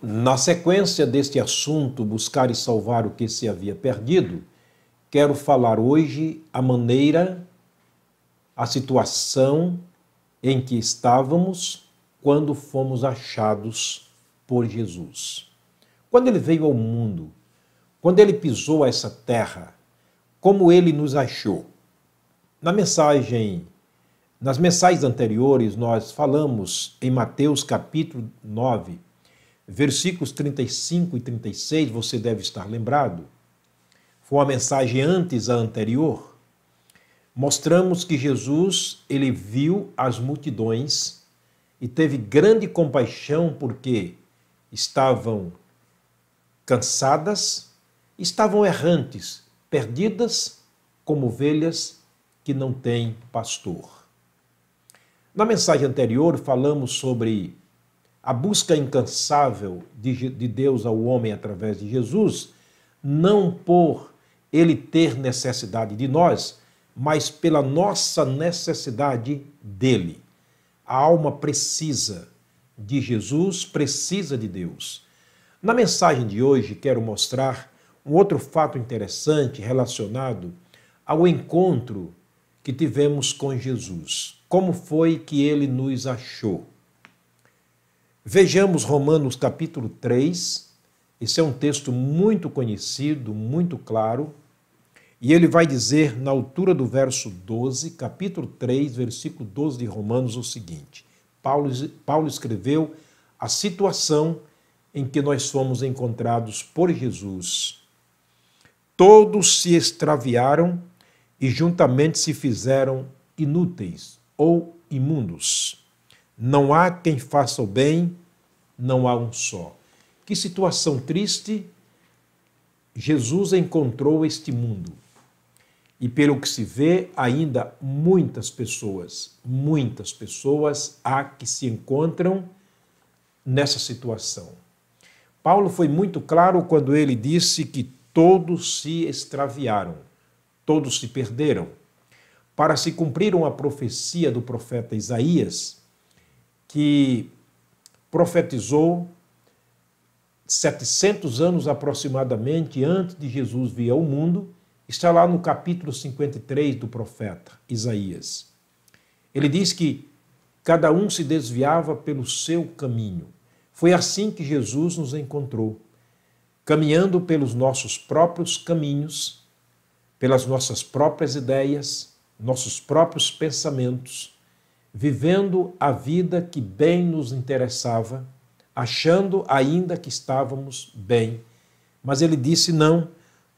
Na sequência deste assunto, buscar e salvar o que se havia perdido, quero falar hoje a maneira, a situação em que estávamos quando fomos achados por Jesus. Quando ele veio ao mundo, quando ele pisou essa terra, como ele nos achou. Nas mensagens anteriores, nós falamos em Mateus capítulo 9, versículos 35 e 36, você deve estar lembrado. Foi uma mensagem antes a anterior. Mostramos que Jesus, ele viu as multidões e teve grande compaixão porque estavam cansadas, estavam errantes, perdidas como ovelhas que não têm pastor. Na mensagem anterior falamos sobre a busca incansável de Deus ao homem através de Jesus, não por ele ter necessidade de nós, mas pela nossa necessidade dele. A alma precisa de Jesus, precisa de Deus. Na mensagem de hoje, quero mostrar um outro fato interessante relacionado ao encontro que tivemos com Jesus. Como foi que ele nos achou? Vejamos Romanos capítulo 3, esse é um texto muito conhecido, muito claro, e ele vai dizer na altura do verso 12, capítulo 3, versículo 12 de Romanos, o seguinte: Paulo escreveu a situação em que nós fomos encontrados por Jesus. Todos se extraviaram e juntamente se fizeram inúteis ou imundos. Não há quem faça o bem, não há um só. Que situação triste Jesus encontrou este mundo. E pelo que se vê, ainda muitas pessoas há que se encontram nessa situação. Paulo foi muito claro quando ele disse que todos se extraviaram, todos se perderam. Para se cumprir uma profecia do profeta Isaías, que profetizou 700 anos aproximadamente antes de Jesus vir ao mundo, está lá no capítulo 53 do profeta Isaías. Ele diz que cada um se desviava pelo seu caminho. Foi assim que Jesus nos encontrou, caminhando pelos nossos próprios caminhos, pelas nossas próprias ideias, nossos próprios pensamentos, vivendo a vida que bem nos interessava, achando ainda que estávamos bem. Mas ele disse não,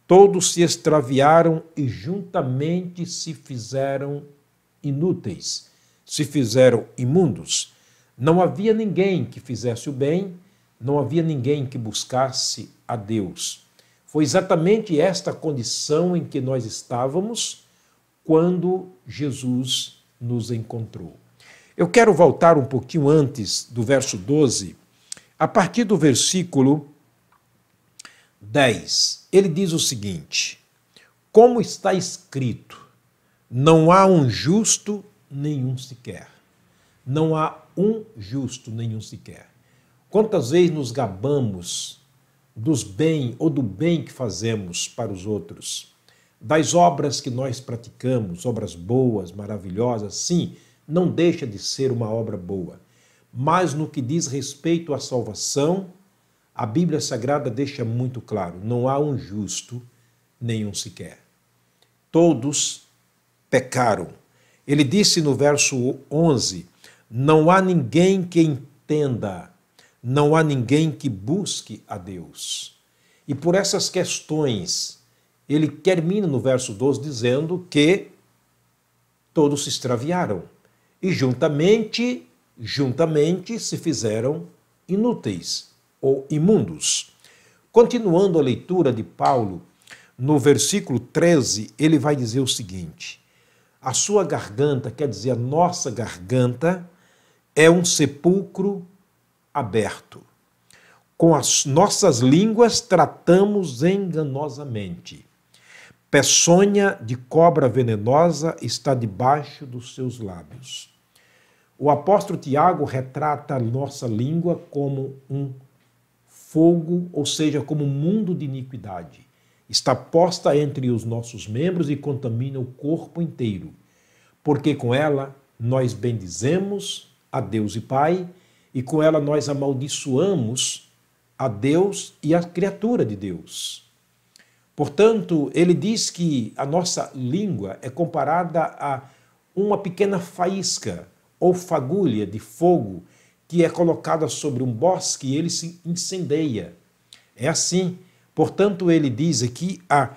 todos se extraviaram e juntamente se fizeram inúteis, se fizeram imundos. Não havia ninguém que fizesse o bem, não havia ninguém que buscasse a Deus. Foi exatamente esta condição em que nós estávamos quando Jesus nos encontrou. Eu quero voltar um pouquinho antes do verso 12, a partir do versículo 10. Ele diz o seguinte: como está escrito, não há um justo nenhum sequer. Não há um justo nenhum sequer. Quantas vezes nos gabamos dos bem ou do bem que fazemos para os outros, das obras que nós praticamos, obras boas, maravilhosas, sim, não deixa de ser uma obra boa. Mas no que diz respeito à salvação, a Bíblia Sagrada deixa muito claro, não há um justo nenhum sequer. Todos pecaram. Ele disse no verso 11, não há ninguém que entenda, não há ninguém que busque a Deus. E por essas questões, ele termina no verso 12 dizendo que todos se extraviaram e juntamente se fizeram inúteis ou imundos. Continuando a leitura de Paulo, no versículo 13, ele vai dizer o seguinte: a sua garganta, quer dizer, a nossa garganta, é um sepulcro aberto. Com as nossas línguas tratamos enganosamente. Peçonha de cobra venenosa está debaixo dos seus lábios. O apóstolo Tiago retrata a nossa língua como um fogo, ou seja, como um mundo de iniquidade. Está posta entre os nossos membros e contamina o corpo inteiro, porque com ela nós bendizemos a Deus e Pai, e com ela nós amaldiçoamos a Deus e a criatura de Deus. Portanto, ele diz que a nossa língua é comparada a uma pequena faísca ou fagulha de fogo que é colocada sobre um bosque e ele se incendeia. É assim. Portanto, ele diz aqui a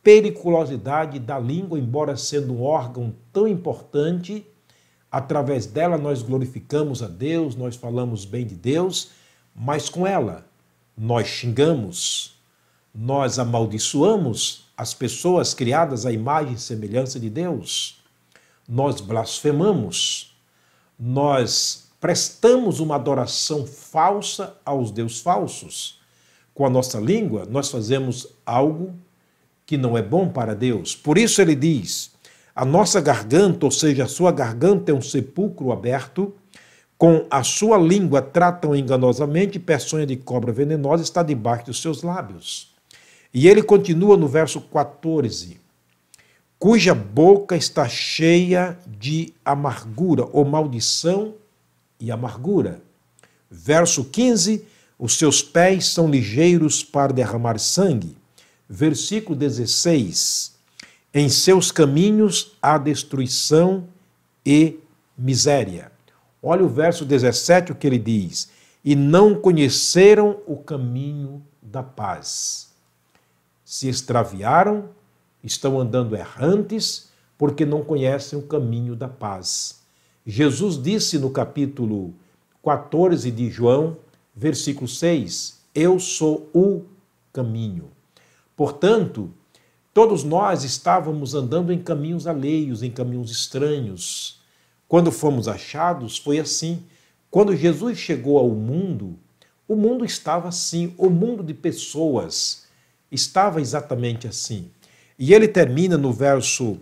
periculosidade da língua, embora sendo um órgão tão importante, através dela nós glorificamos a Deus, nós falamos bem de Deus, mas com ela nós xingamos, nós amaldiçoamos as pessoas criadas à imagem e semelhança de Deus, nós blasfemamos, nós prestamos uma adoração falsa aos deuses falsos. Com a nossa língua, nós fazemos algo que não é bom para Deus. Por isso ele diz, a nossa garganta, ou seja, a sua garganta é um sepulcro aberto, com a sua língua tratam enganosamente, peçonha de cobra venenosa está debaixo dos seus lábios. E ele continua no verso 14, cuja boca está cheia de amargura, ou maldição e amargura. Verso 15, os seus pés são ligeiros para derramar sangue. Versículo 16, em seus caminhos há destruição e miséria. Olha o verso 17, o que ele diz, e não conheceram o caminho da paz. Se extraviaram, estão andando errantes, porque não conhecem o caminho da paz. Jesus disse no capítulo 14 de João, versículo 6, eu sou o caminho. Portanto, todos nós estávamos andando em caminhos alheios, em caminhos estranhos. Quando fomos achados, foi assim. Quando Jesus chegou ao mundo, o mundo estava assim, o mundo de pessoas estava exatamente assim. E ele termina no verso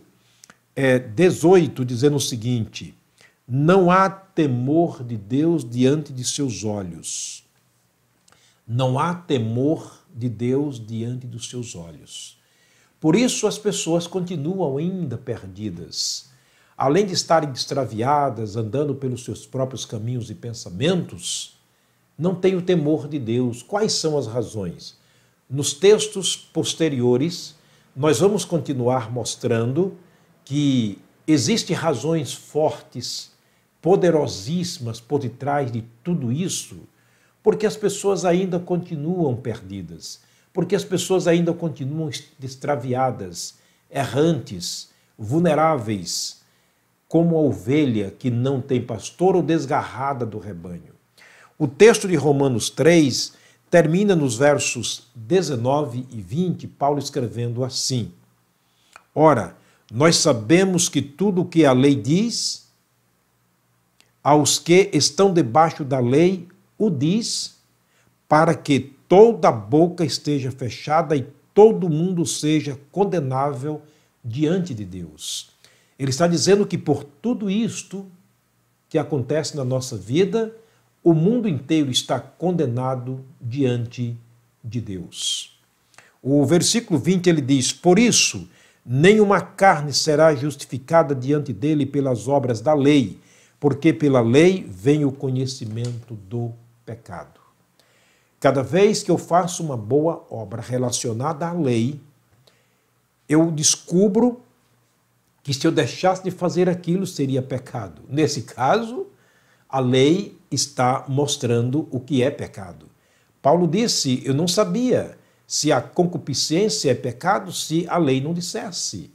18, dizendo o seguinte, não há temor de Deus diante de seus olhos. Não há temor de Deus diante dos seus olhos. Por isso as pessoas continuam ainda perdidas. Além de estarem extraviadas, andando pelos seus próprios caminhos e pensamentos, não têm o temor de Deus. Quais são as razões? Nos textos posteriores, nós vamos continuar mostrando que existem razões fortes, poderosíssimas por detrás de tudo isso, porque as pessoas ainda continuam perdidas, porque as pessoas ainda continuam extraviadas, errantes, vulneráveis, como a ovelha que não tem pastor ou desgarrada do rebanho. O texto de Romanos 3 termina nos versos 19 e 20, Paulo escrevendo assim, ora, nós sabemos que tudo o que a lei diz, aos que estão debaixo da lei, o diz, para que toda a boca esteja fechada e todo mundo seja condenável diante de Deus. Ele está dizendo que por tudo isto que acontece na nossa vida, o mundo inteiro está condenado diante de Deus. O versículo 20 ele diz, por isso, nenhuma carne será justificada diante dele pelas obras da lei, porque pela lei vem o conhecimento do pecado. Cada vez que eu faço uma boa obra relacionada à lei, eu descubro que se eu deixasse de fazer aquilo seria pecado. Nesse caso, a lei está mostrando o que é pecado. Paulo disse, eu não sabia se a concupiscência é pecado se a lei não dissesse.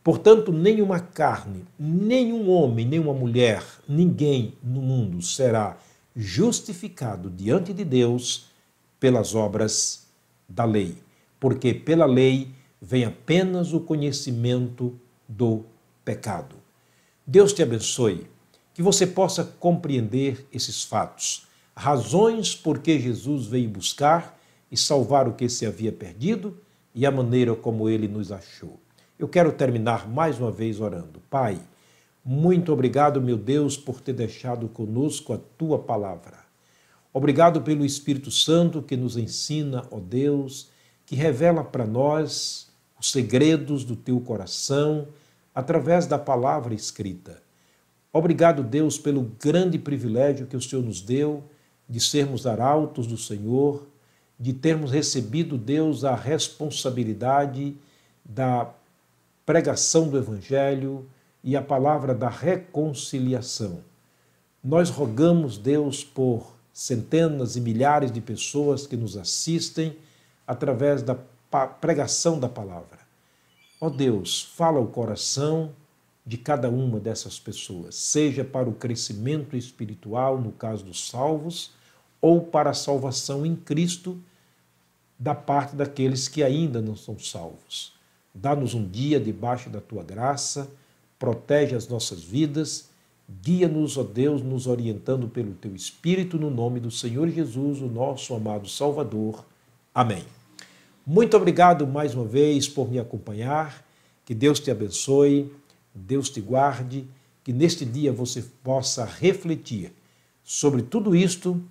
Portanto, nenhuma carne, nenhum homem, nenhuma mulher, ninguém no mundo será justificado diante de Deus pelas obras da lei. Porque pela lei vem apenas o conhecimento do pecado. Deus te abençoe, que você possa compreender esses fatos, razões por que Jesus veio buscar e salvar o que se havia perdido e a maneira como ele nos achou. Eu quero terminar mais uma vez orando. Pai, muito obrigado, meu Deus, por ter deixado conosco a tua palavra. Obrigado pelo Espírito Santo que nos ensina, ó Deus, que revela para nós os segredos do teu coração através da palavra escrita. Obrigado, Deus, pelo grande privilégio que o Senhor nos deu de sermos arautos do Senhor, de termos recebido, Deus, a responsabilidade da pregação do Evangelho e a palavra da reconciliação. Nós rogamos, Deus, por centenas e milhares de pessoas que nos assistem através da pregação da palavra. Ó Deus, fala o coração de cada uma dessas pessoas, seja para o crescimento espiritual, no caso dos salvos, ou para a salvação em Cristo, da parte daqueles que ainda não são salvos. Dá-nos um dia debaixo da tua graça, protege as nossas vidas, guia-nos, ó Deus, nos orientando pelo teu Espírito, no nome do Senhor Jesus, o nosso amado Salvador. Amém. Muito obrigado mais uma vez por me acompanhar, que Deus te abençoe, Deus te guarde, que neste dia você possa refletir sobre tudo isto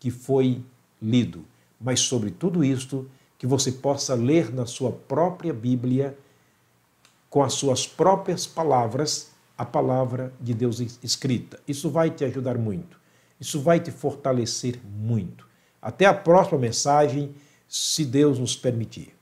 que foi lido, mas sobre tudo isto que você possa ler na sua própria Bíblia, com as suas próprias palavras, a palavra de Deus escrita. Isso vai te ajudar muito, isso vai te fortalecer muito. Até a próxima mensagem, se Deus nos permitir.